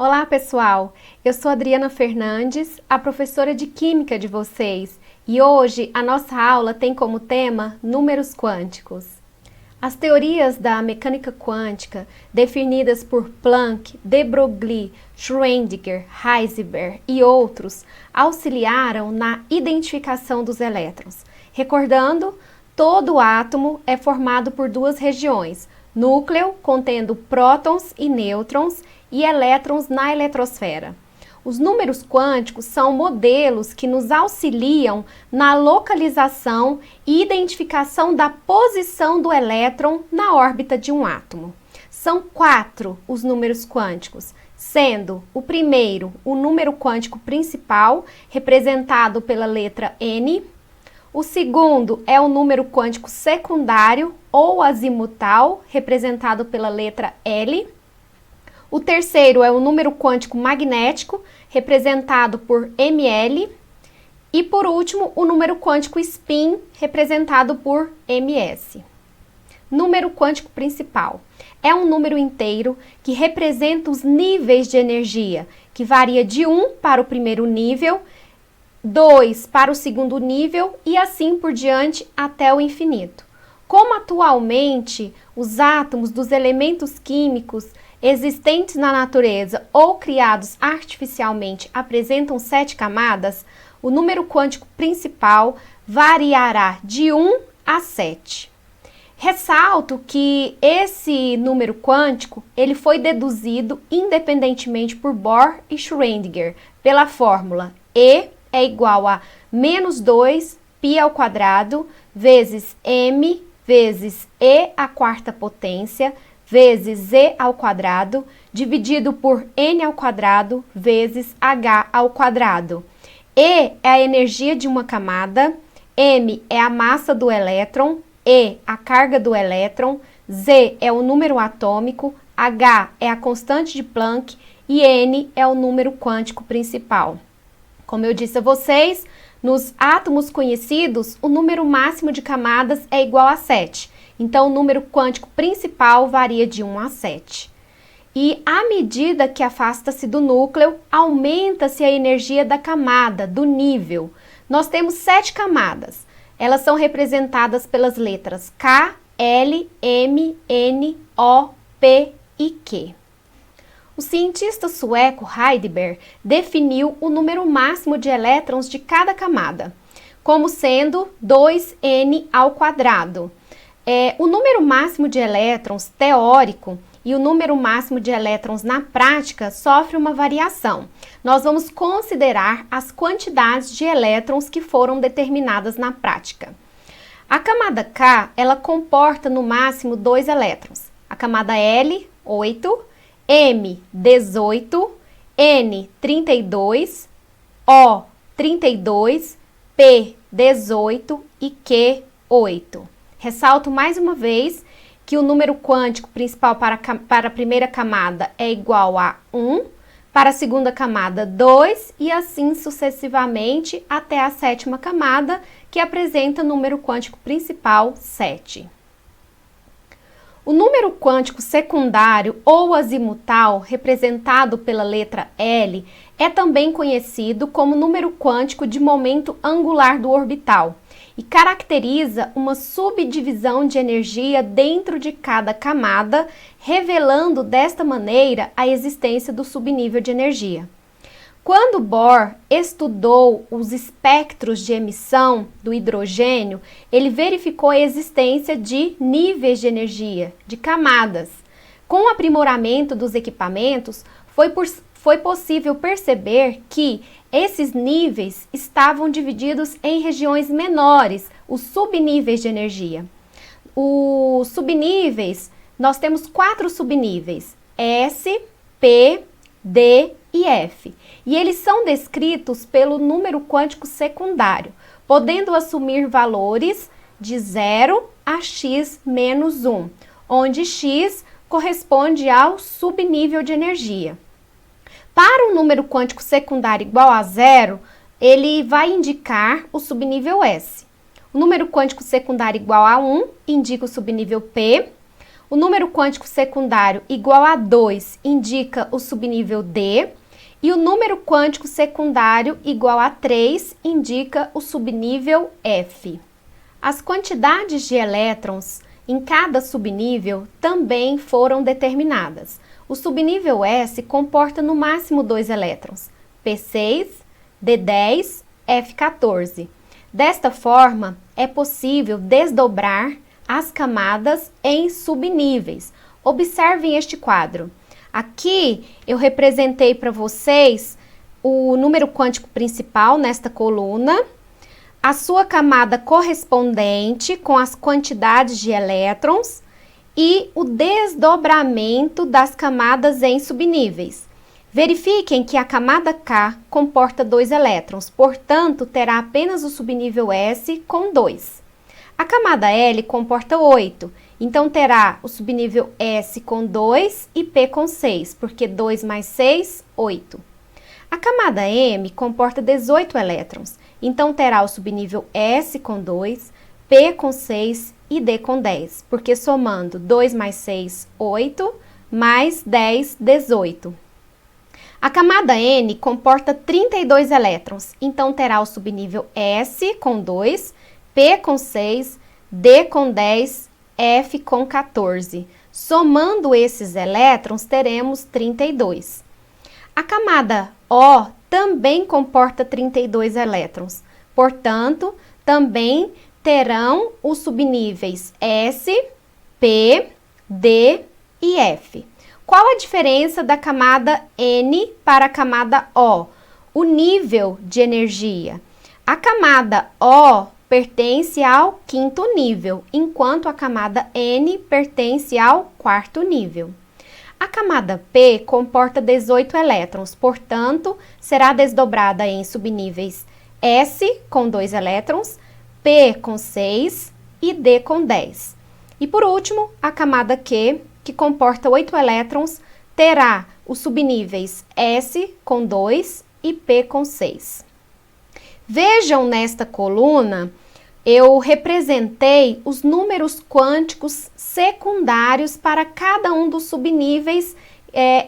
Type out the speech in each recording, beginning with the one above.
Olá, pessoal! Eu sou Adriana Fernandes, a professora de Química de vocês, e hoje a nossa aula tem como tema números quânticos. As teorias da mecânica quântica, definidas por Planck, de Broglie, Schrödinger, Heisenberg e outros, auxiliaram na identificação dos elétrons. Recordando, todo átomo é formado por duas regiões, núcleo, contendo prótons e nêutrons, e elétrons na eletrosfera. Os números quânticos são modelos que nos auxiliam na localização e identificação da posição do elétron na órbita de um átomo. São 4 os números quânticos, sendo o primeiro o número quântico principal, representado pela letra N. O segundo é o número quântico secundário ou azimutal, representado pela letra L. O terceiro é o número quântico magnético, representado por Ml. E por último, o número quântico spin, representado por Ms. Número quântico principal é um número inteiro que representa os níveis de energia, que varia de 1 para o primeiro nível, 2 para o segundo nível e assim por diante até o infinito. Como atualmente os átomos dos elementos químicos existentes na natureza ou criados artificialmente apresentam 7 camadas, o número quântico principal variará de 1 a 7. Ressalto que esse número quântico ele foi deduzido independentemente por Bohr e Schrödinger pela fórmula E é igual a menos 2 π² vezes m vezes e à quarta potência vezes z² dividido por n² vezes h². E é a energia de uma camada, m é a massa do elétron, e a carga do elétron, z é o número atômico, h é a constante de Planck e n é o número quântico principal. Como eu disse a vocês, nos átomos conhecidos, o número máximo de camadas é igual a 7. Então, o número quântico principal varia de 1 a 7. E à medida que afasta-se do núcleo, aumenta-se a energia da camada, do nível. Nós temos 7 camadas. Elas são representadas pelas letras K, L, M, N, O, P e Q. O cientista sueco Heisenberg definiu o número máximo de elétrons de cada camada, como sendo 2n². O número máximo de elétrons teórico e o número máximo de elétrons na prática sofre uma variação. Nós vamos considerar as quantidades de elétrons que foram determinadas na prática. A camada K, ela comporta no máximo 2 elétrons. A camada L, 8, M, 18, N, 32, O, 32, P, 18 e Q, 8. Ressalto mais uma vez que o número quântico principal para a primeira camada é igual a 1, para a segunda camada 2 e assim sucessivamente até a sétima camada, que apresenta o número quântico principal 7. O número quântico secundário ou azimutal, representado pela letra L, é também conhecido como número quântico de momento angular do orbital e caracteriza uma subdivisão de energia dentro de cada camada, revelando desta maneira a existência do subnível de energia. Quando Bohr estudou os espectros de emissão do hidrogênio, ele verificou a existência de níveis de energia, de camadas. Com o aprimoramento dos equipamentos, foi possível perceber que esses níveis estavam divididos em regiões menores, os subníveis de energia. Os subníveis, nós temos 4 subníveis, S, P, D e F. E eles são descritos pelo número quântico secundário, podendo assumir valores de 0 a x menos 1, onde x corresponde ao subnível de energia. Para um número quântico secundário igual a 0, ele vai indicar o subnível S. O número quântico secundário igual a 1 indica o subnível P. O número quântico secundário igual a 2 indica o subnível D. E o número quântico secundário igual a 3 indica o subnível F. As quantidades de elétrons em cada subnível também foram determinadas. O subnível S comporta no máximo 2 elétrons, P6, D10, F14. Desta forma, é possível desdobrar as camadas em subníveis. Observem este quadro. Aqui eu representei para vocês o número quântico principal nesta coluna, a sua camada correspondente com as quantidades de elétrons e o desdobramento das camadas em subníveis. Verifiquem que a camada K comporta 2 elétrons, portanto, terá apenas o subnível S com 2. A camada L comporta 8, então terá o subnível S com 2 e P com 6, porque 2 mais 6, 8. A camada M comporta 18 elétrons, então terá o subnível S com 2, P com 6 e D com 10, porque somando 2 mais 6, 8, mais 10, 18. A camada N comporta 32 elétrons, então terá o subnível S com 2, P com 6, D com 10, F com 14. Somando esses elétrons, teremos 32. A camada O também comporta 32 elétrons, portanto, também terão os subníveis S, P, D e F. Qual a diferença da camada N para a camada O? O nível de energia. A camada O pertence ao 5º nível, enquanto a camada N pertence ao 4º nível. A camada P comporta 18 elétrons, portanto, será desdobrada em subníveis S com 2 elétrons, P com 6 e D com 10. E por último, a camada Q, que comporta 8 elétrons, terá os subníveis S com 2 e P com 6. Vejam nesta coluna, eu representei os números quânticos secundários para cada um dos subníveis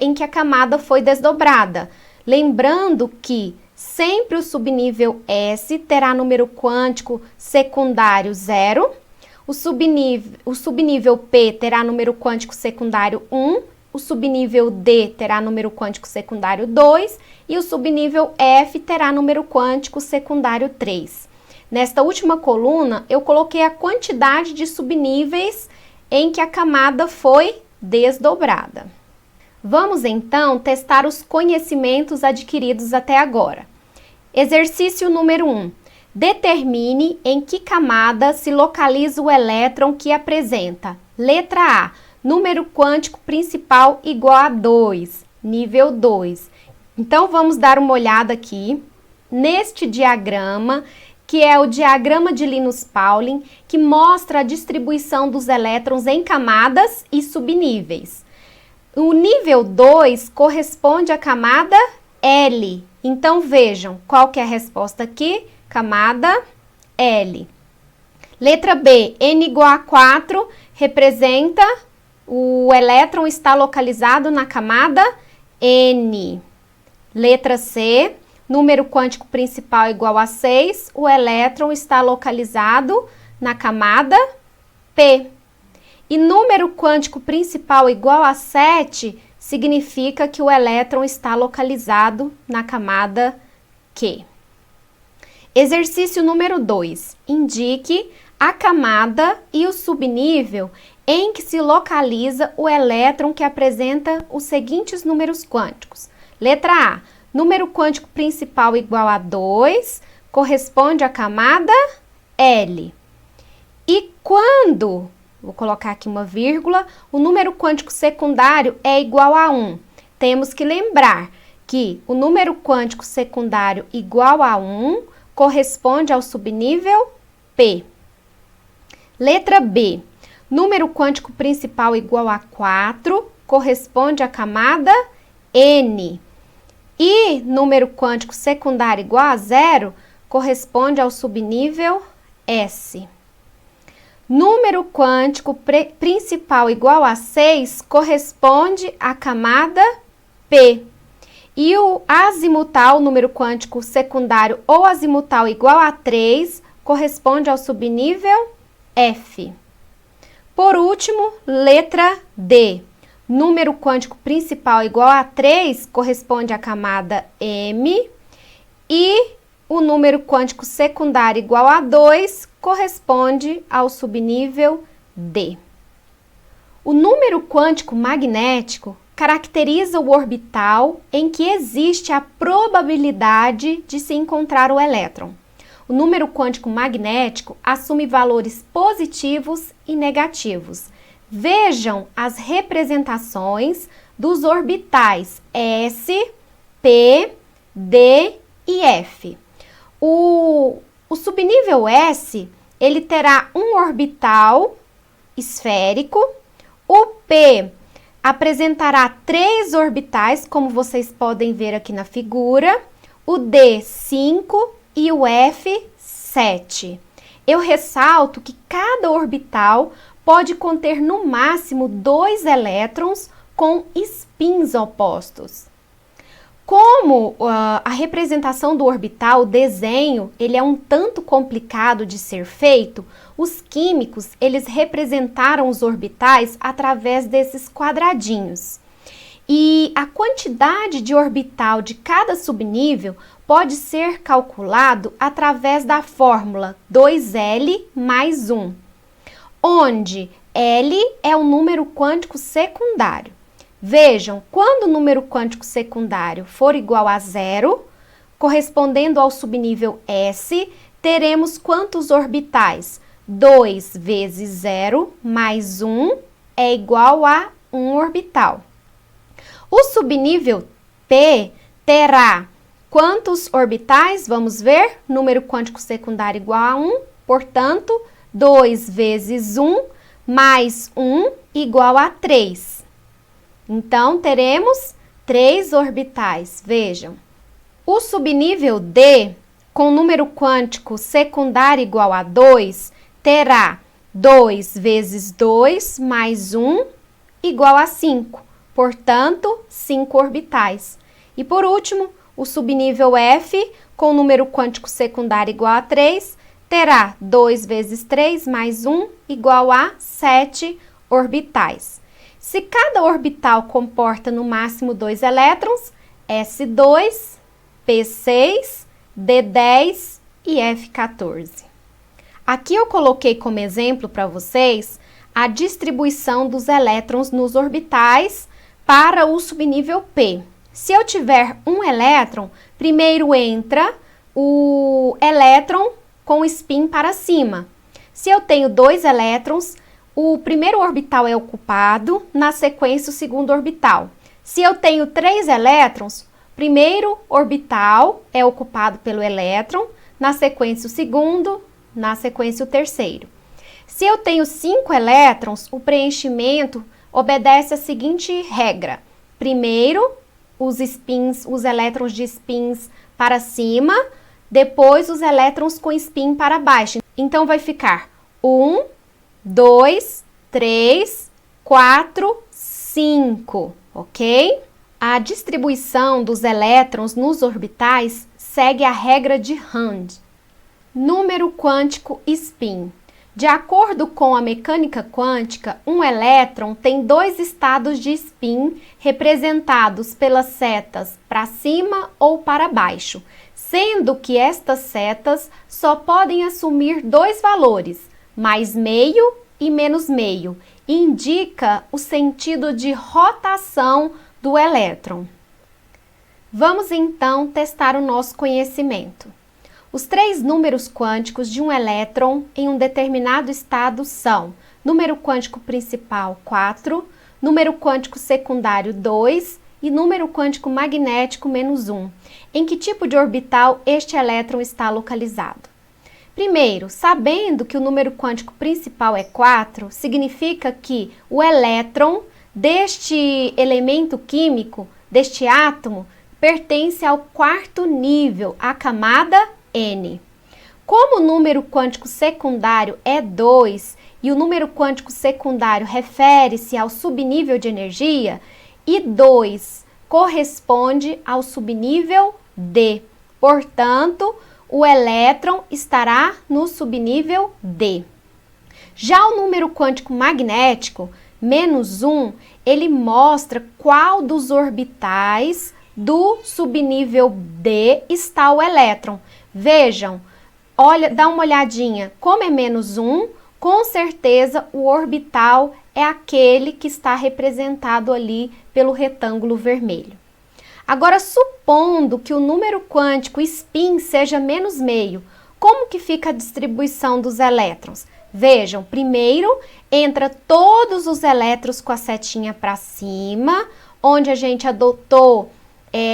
em que a camada foi desdobrada. Lembrando que sempre o subnível S terá número quântico secundário 0, o subnível P terá número quântico secundário 1, o subnível D terá número quântico secundário 2 e o subnível F terá número quântico secundário 3. Nesta última coluna, eu coloquei a quantidade de subníveis em que a camada foi desdobrada. Vamos então testar os conhecimentos adquiridos até agora. Exercício número 1. Determine em que camada se localiza o elétron que apresenta. Letra A. Número quântico principal igual a 2, nível 2. Então, vamos dar uma olhada aqui neste diagrama, que é o diagrama de Linus-Pauling, que mostra a distribuição dos elétrons em camadas e subníveis. O nível 2 corresponde à camada L. Então, vejam qual que é a resposta aqui. Camada L. Letra B, N igual a 4 representa o elétron está localizado na camada N. Letra C, número quântico principal igual a 6, o elétron está localizado na camada P. E número quântico principal igual a 7 significa que o elétron está localizado na camada Q. Exercício número 2. Indique a camada e o subnível em que se localiza o elétron que apresenta os seguintes números quânticos. Letra A. Número quântico principal igual a 2, corresponde à camada L. E quando, vou colocar aqui uma vírgula, o número quântico secundário é igual a 1. Temos que lembrar que o número quântico secundário igual a 1 corresponde ao subnível P. Letra B. Número quântico principal igual a 4 corresponde à camada N. E número quântico secundário igual a 0 corresponde ao subnível S. Número quântico principal igual a 6 corresponde à camada P. E o azimutal, número quântico secundário ou azimutal igual a 3, corresponde ao subnível F. Por último, letra D. Número quântico principal igual a 3 corresponde à camada M. E o número quântico secundário igual a 2 corresponde ao subnível D. O número quântico magnético caracteriza o orbital em que existe a probabilidade de se encontrar o elétron. O número quântico magnético assume valores positivos e negativos. Vejam as representações dos orbitais S, P, D e F. O subnível S, ele terá um orbital esférico. O P apresentará 3 orbitais, como vocês podem ver aqui na figura. O D, 5 e o F, 7. Eu ressalto que cada orbital pode conter no máximo 2 elétrons com spins opostos. Como a representação do orbital, o desenho, ele é um tanto complicado de ser feito, os químicos, eles representaram os orbitais através desses quadradinhos. E a quantidade de orbital de cada subnível pode ser calculado através da fórmula 2L mais 1, onde L é o número quântico secundário. Vejam, quando o número quântico secundário for igual a 0, correspondendo ao subnível S, teremos quantos orbitais? 2 vezes 0 mais 1 é igual a 1 orbital. O subnível P terá quantos orbitais? Vamos ver. Número quântico secundário igual a 1, portanto, 2 vezes 1 mais 1 igual a 3. Então, teremos 3 orbitais. Vejam. O subnível D, com número quântico secundário igual a 2, terá 2 vezes 2 mais 1 igual a 5. Portanto, 5 orbitais. E por último, o subnível F, com número quântico secundário igual a 3, terá 2 vezes 3 mais 1 igual a 7 orbitais. Se cada orbital comporta no máximo 2 elétrons, S2, P6, D10 e F14. Aqui eu coloquei como exemplo para vocês a distribuição dos elétrons nos orbitais para o subnível P. Se eu tiver um elétron, primeiro entra o elétron com spin para cima. Se eu tenho 2 elétrons, o primeiro orbital é ocupado, na sequência o segundo orbital. Se eu tenho 3 elétrons, primeiro orbital é ocupado pelo elétron, na sequência o segundo, na sequência o terceiro. Se eu tenho 5 elétrons, o preenchimento obedece a seguinte regra. Primeiro, os elétrons de spins para cima, depois os elétrons com spin para baixo. Então vai ficar 1, 2, 3, 4, 5, ok? A distribuição dos elétrons nos orbitais segue a regra de Hund. Número quântico spin. De acordo com a mecânica quântica, um elétron tem 2 estados de spin representados pelas setas para cima ou para baixo, sendo que estas setas só podem assumir 2 valores, mais meio e menos meio, indica o sentido de rotação do elétron. Vamos então testar o nosso conhecimento. Os 3 números quânticos de um elétron em um determinado estado são número quântico principal 4, número quântico secundário 2 e número quântico magnético -1. Em que tipo de orbital este elétron está localizado? Primeiro, sabendo que o número quântico principal é 4, significa que o elétron deste elemento químico, deste átomo, pertence ao 4º nível, a camada N. Como o número quântico secundário é 2 e o número quântico secundário refere-se ao subnível de energia, e 2 corresponde ao subnível D. Portanto, o elétron estará no subnível D. Já o número quântico magnético, -1, ele mostra qual dos orbitais do subnível D está o elétron. Vejam, dá uma olhadinha, como é -1, com certeza o orbital é aquele que está representado ali pelo retângulo vermelho. Agora, supondo que o número quântico spin seja -0,5, como que fica a distribuição dos elétrons? Vejam, primeiro entra todos os elétrons com a setinha para cima, onde a gente adotou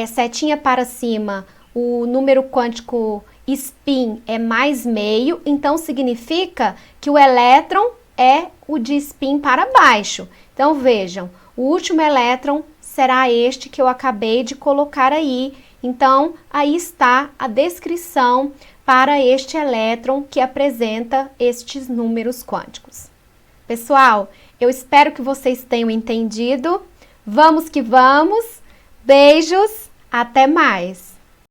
setinha para cima, o número quântico spin é +0,5, então significa que o elétron é o de spin para baixo. Então vejam, o último elétron será este que eu acabei de colocar aí. Então aí está a descrição para este elétron que apresenta estes números quânticos. Pessoal, eu espero que vocês tenham entendido. Vamos que vamos! Beijos, até mais!